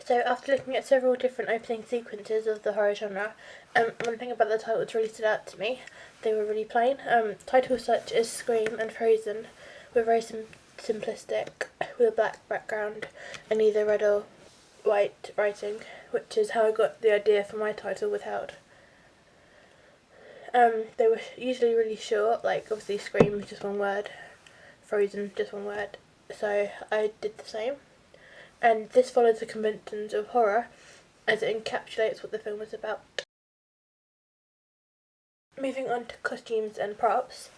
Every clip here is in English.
So after looking at several different opening sequences of the horror genre, one thing about the titles really stood out to me. They were really plain. Titles such as Scream and Frozen were very simplistic, with a black background and either red or white writing, which is how I got the idea for my title, Withheld. They were usually really short, like obviously Scream was just one word, Frozen just one word, so I did the same. And this follows the conventions of horror as it encapsulates what the film is about. Moving on to costumes and props,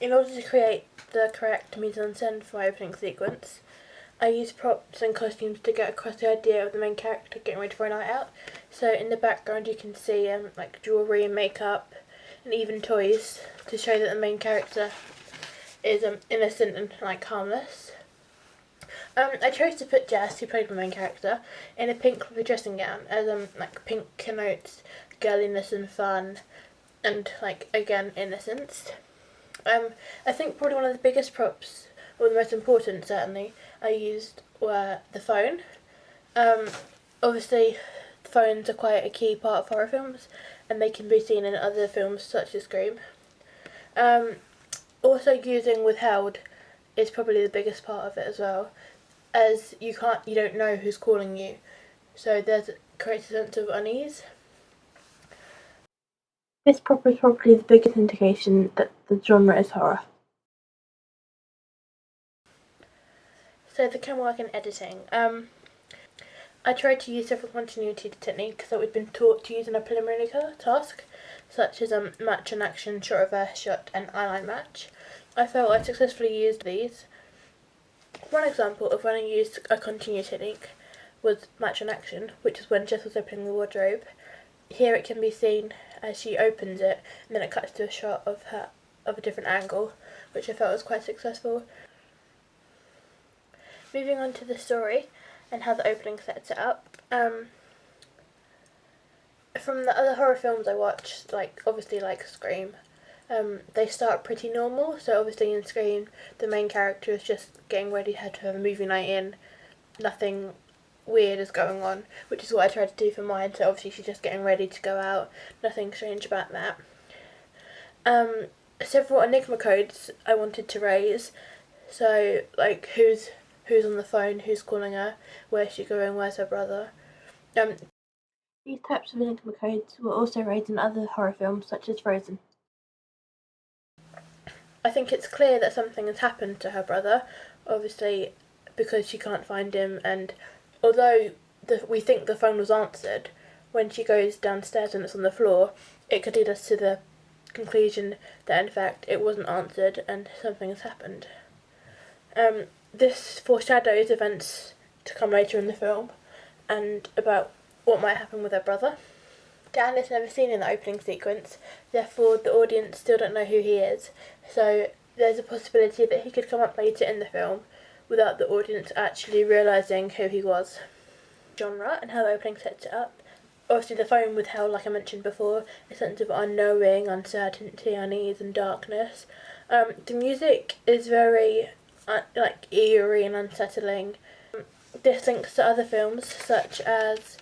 in order to create the correct mise en scène for my opening sequence, I used props and costumes to get across the idea of the main character getting ready for a night out. So in the background you can see like jewellery and makeup and even toys to show that the main character is innocent and like harmless. I chose to put Jess, who played my main character, in a pink fluffy dressing gown, as like pink connotes girliness and fun, and like again innocence. I think probably one of the biggest props, or the most important certainly, I used were the phone. Obviously, phones are quite a key part of horror films, and they can be seen in other films such as Scream. Also, using Withheld is probably the biggest part of it as well, as you don't know who's calling you, so there's creates a sense of unease. This prop is probably the biggest indication that the genre is horror. So the camera work and editing. I tried to use several continuity techniques that we'd been taught to use in a preliminary task, such as match and action, shot reverse shot, and eyeline match. I felt I successfully used these. One example of when I used a continuity technique was match and action, which is when Jess was opening the wardrobe. Here it can be seen as she opens it, and then it cuts to a shot of her of a different angle, which I felt was quite successful. Moving on to the story and how the opening sets it up. From the other horror films I watched, like obviously like Scream, they start pretty normal. So obviously in Scream, the main character is just getting ready to have a movie night in. Nothing weird is going on, which is what I tried to do for mine. So obviously she's just getting ready to go out. Nothing strange about that. Several enigma codes I wanted to raise. So like who's on the phone, who's calling her, where's she going, where's her brother. These types of enigma codes were also raised in other horror films such as Frozen. I think it's clear that something has happened to her brother, obviously because she can't find him, and although we think the phone was answered, when she goes downstairs and it's on the floor, it could lead us to the conclusion that in fact it wasn't answered and something has happened. This foreshadows events to come later in the film and about what might happen with her brother. Dan is never seen in the opening sequence, therefore the audience still don't know who he is, so there's a possibility that he could come up later in the film without the audience actually realising who he was. Genre and how the opening sets it up. Obviously the phone Withheld, like I mentioned before, a sense of unknowing, uncertainty, unease and darkness. The music is very like eerie and unsettling. This links to other films such as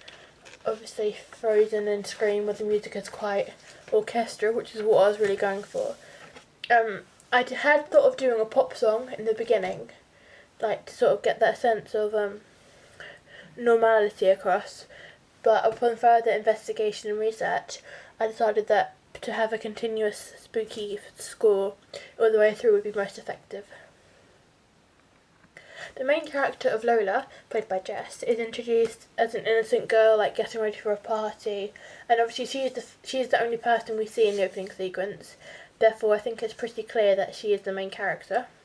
obviously Frozen and Scream, where the music is quite orchestral, which is what I was really going for. I had thought of doing a pop song in the beginning, like to sort of get that sense of normality across, but upon further investigation and research, I decided that to have a continuous spooky score all the way through would be most effective. The main character of Lola, played by Jess, is introduced as an innocent girl, like getting ready for a party, and obviously she is the only person we see in the opening sequence. Therefore, I think it's pretty clear that she is the main character.